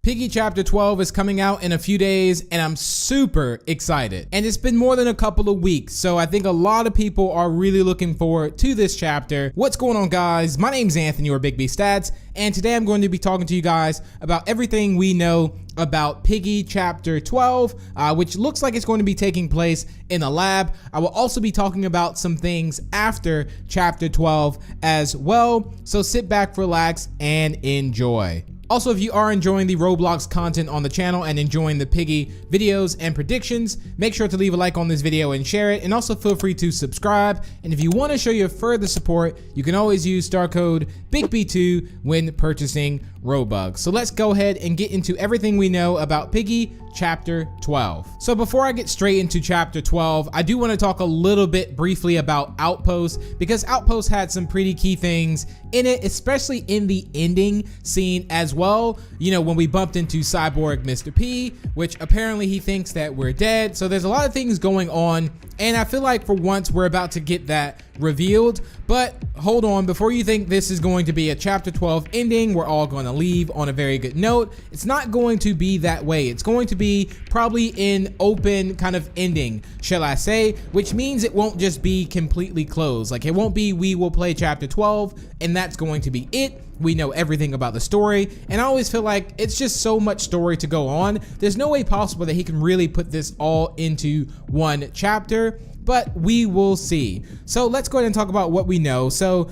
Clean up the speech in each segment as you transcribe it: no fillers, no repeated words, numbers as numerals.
Piggy Chapter 12 is coming out in a few days, and I'm super excited. And it's been more than a couple of weeks, so I think a lot of people are really looking forward to this chapter. What's going on, guys? My name's Anthony, or Big B Stats, and today I'm going to be talking to you guys about everything we know about Piggy Chapter 12, which looks like it's going to be taking place in a lab. I will also be talking about some things after Chapter 12 as well, so sit back, relax, and enjoy. Also, if you are enjoying the Roblox content on the channel and enjoying the Piggy videos and predictions, make sure to leave a like on this video and share it, and also feel free to subscribe. And if you want to show your further support, you can always use star code BIGB2 when purchasing Robux. So let's go ahead and get into everything we know about Piggy Chapter 12. So before I get straight into Chapter 12, I do want to talk a little bit briefly about Outpost, because Outpost had some pretty key things in it, especially in the ending scene as well. You know, when we bumped into Cyborg Mr. P, which apparently he thinks that we're dead. So there's a lot of things going on, and I feel like for once we're about to get that revealed. But hold on, before you think this is going to be a Chapter 12 ending, we're all going to leave on a very good note. It's not going to be that way. It's going to be probably an open kind of ending, shall I say, which means it won't just be completely closed. Like, it won't be we will play Chapter 12 and that's going to be it. We know everything about the story, and I always feel like it's just so much story to go on. There's no way possible that he can really put this all into one chapter, but we will see. So let's go ahead and talk about what we know. So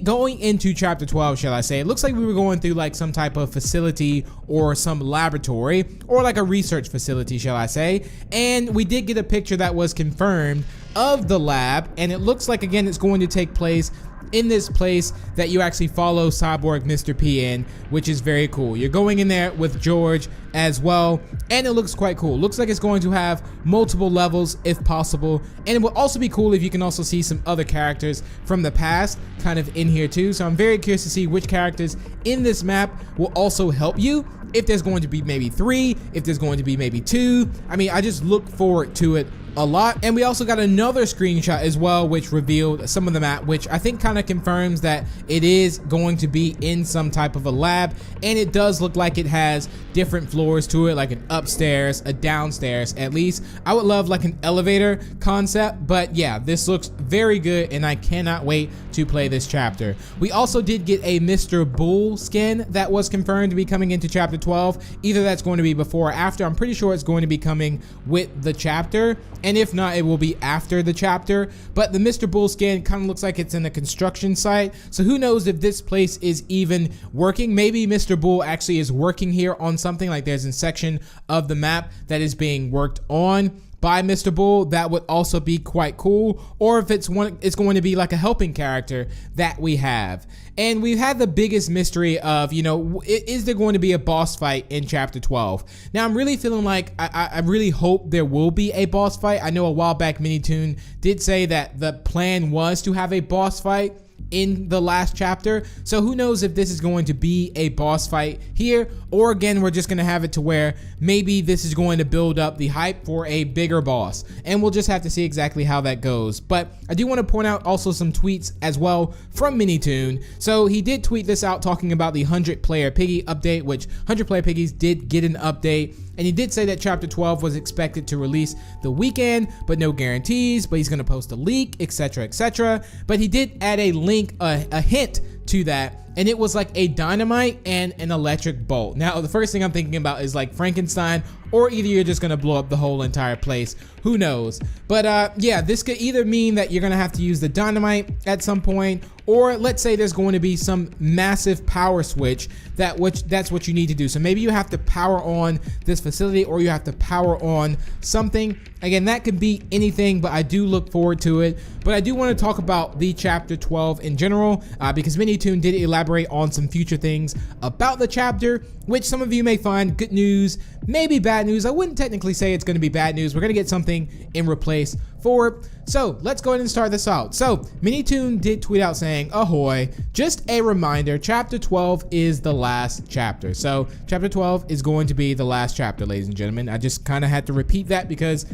going into Chapter 12, shall I say, it looks like we were going through like some type of facility or some laboratory or like a research facility, shall I say, and we did get a picture that was confirmed of the lab, and it looks like, again, it's going to take place in this place that you actually follow Cyborg Mr. P in, which is very cool. You're going in there with George as well, and it looks quite cool. Looks like it's going to have multiple levels if possible, and it will also be cool if you can also see some other characters from the past kind of in here too. So I'm very curious to see which characters in this map will also help you. If there's going to be maybe 3, if there's going to be maybe 2. I mean, I just look forward to it a lot. And we also got another screenshot as well, which revealed some of the map, which I think kind of confirms that it is going to be in some type of a lab, and it does look like it has different floors to it, like an upstairs, a downstairs. At least I would love like an elevator concept, but yeah, this looks very good, and I cannot wait to play this chapter. We also did get a Mr. Bull skin that was confirmed to be coming into Chapter 12. Either that's going to be before or after. I'm pretty sure it's going to be coming with the chapter, and if not, it will be after the chapter. But the Mr. Bull skin kind of looks like it's in a construction site, so who knows if this place is even working. Maybe Mr. Bull actually is working here on something, like there's a section of the map that is being worked on by Mr. Bull. That would also be quite cool. Or if it's going to be like a helping character that we have. And we've had the biggest mystery of, you know, is there going to be a boss fight in Chapter 12? Now, I'm really feeling like I really hope there will be a boss fight. I know a while back Minitoon did say that the plan was to have a boss fight in the last chapter, so who knows if this is going to be a boss fight here, or again, we're just going to have it to where maybe this is going to build up the hype for a bigger boss, and we'll just have to see exactly how that goes. But I do want to point out also some tweets as well from Minitoon. So he did tweet this out talking about the 100 player Piggy update, which 100 player Piggies did get an update. And he did say that Chapter 12 was expected to release the weekend, but no guarantees, but he's going to post a leak, etc., etc. But he did add a link, a hint to that, and it was like a dynamite and an electric bolt. Now, the first thing I'm thinking about is like Frankenstein, or either you're just gonna blow up the whole entire place, who knows. But yeah, this could either mean that you're gonna have to use the dynamite at some point, or let's say there's going to be some massive power switch that's what you need to do. So maybe you have to power on this facility, or you have to power on something. Again, that could be anything, but I do look forward to it. But I do want to talk about the Chapter 12 in general, because Minitoon did elaborate on some future things about the chapter, which some of you may find good news, maybe bad news. I wouldn't technically say it's going to be bad news. We're going to get something in replace for it. So let's go ahead and start this out. So Minitoon did tweet out saying, ahoy, just a reminder, Chapter 12 is the last chapter. So Chapter 12 is going to be the last chapter, ladies and gentlemen. I just kind of had to repeat that because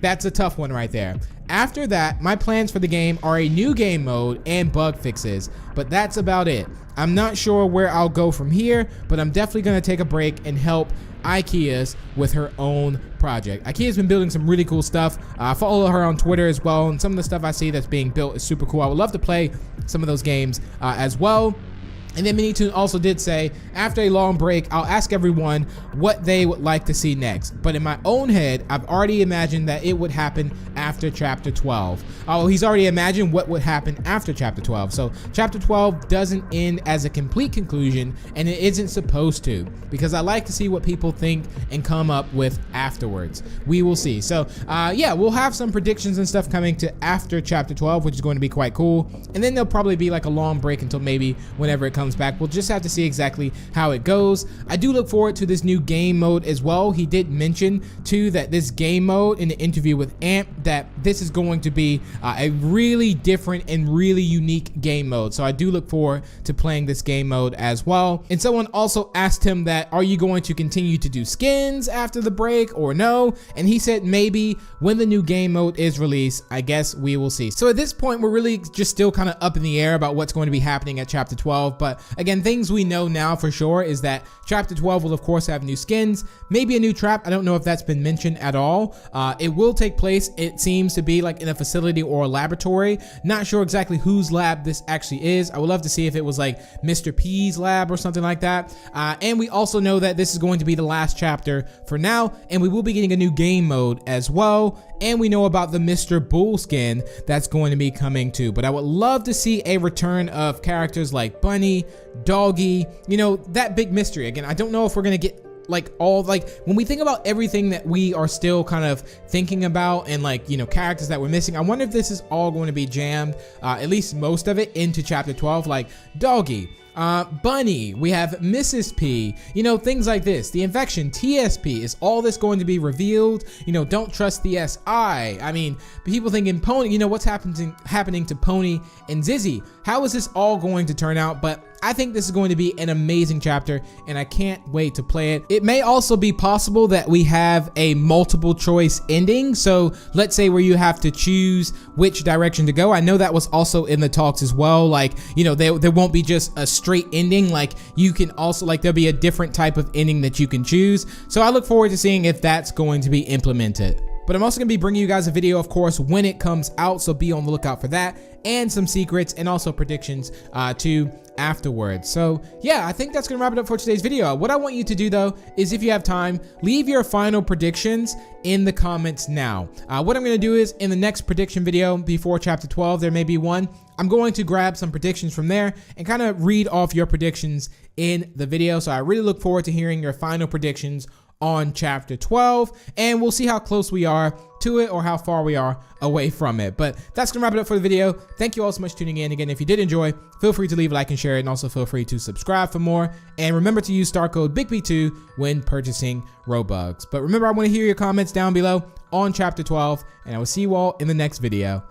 that's a tough one right there. After that, my plans for the game are a new game mode and bug fixes, but that's about it. I'm not sure where I'll go from here, but I'm definitely going to take a break and help Ikea's with her own project. Ikea's been building some really cool stuff. I follow her on Twitter as well, and some of the stuff I see that's being built is super cool. I would love to play some of those games as well. And then Minitoon also did say, after a long break, I'll ask everyone what they would like to see next. But in my own head, I've already imagined that it would happen after Chapter 12. Oh, he's already imagined what would happen after Chapter 12. So Chapter 12 doesn't end as a complete conclusion, and it isn't supposed to, because I like to see what people think and come up with afterwards. We will see. So yeah, we'll have some predictions and stuff coming to after Chapter 12, which is going to be quite cool. And then there'll probably be like a long break until maybe whenever it comes back. We'll just have to see exactly how it goes. I do look forward to this new game mode as well. He did mention too that this game mode in the interview with Amp, that this is going to be a really different and really unique game mode. So I do look forward to playing this game mode as well. And someone also asked him that, are you going to continue to do skins after the break or no? And he said maybe when the new game mode is released. I guess we will see. So at this point, we're really just still kind of up in the air about what's going to be happening at Chapter 12. But again, things we know now for sure is that Chapter 12 will of course have new skins, maybe a new trap. I don't know if that's been mentioned at all. It will take place, it seems to be like in a facility or a laboratory. Not sure exactly whose lab this actually is. I would love to see if it was like Mr. P's lab or something like that. And we also know that this is going to be the last chapter for now, and we will be getting a new game mode as well. And we know about the Mr. Bull skin that's going to be coming too. But I would love to see a return of characters like Bunny, Doggy, you know, that big mystery. Again, I don't know if we're gonna get like all, like when we think about everything that we are still kind of thinking about and like, you know, characters that we're missing, I wonder if this is all going to be jammed, at least most of it, into Chapter 12, like Doggy, Bunny, we have Mrs. P, you know, things like this. The infection, TSP, is all this going to be revealed? You know, don't trust the SI. I mean, people thinking Pony, you know, what's happening to Pony and Zizzy? How is this all going to turn out? But I think this is going to be an amazing chapter, and I can't wait to play it. It may also be possible that we have a multiple choice ending. So let's say where you have to choose which direction to go. I know that was also in the talks as well. Like, you know, there won't be just a straight ending. Like you can also, like, there'll be a different type of ending that you can choose. So I look forward to seeing if that's going to be implemented. But I'm also going to be bringing you guys a video, of course, when it comes out, so be on the lookout for that, and some secrets and also predictions too afterwards. So yeah, I think that's going to wrap it up for today's video. What I want you to do though is, if you have time, leave your final predictions in the comments now. What I'm going to do is, in the next prediction video before Chapter 12, there may be one, I'm going to grab some predictions from there and kind of read off your predictions in the video. So I really look forward to hearing your final predictions on Chapter 12, and we'll see how close we are to it or how far we are away from it. But that's gonna wrap it up for the video. Thank you all so much for tuning in. Again, if you did enjoy, feel free to leave a like and share it, and also feel free to subscribe for more. And remember to use star code BIGB2 when purchasing Robux. But remember, I want to hear your comments down below on Chapter 12, and I will see you all in the next video.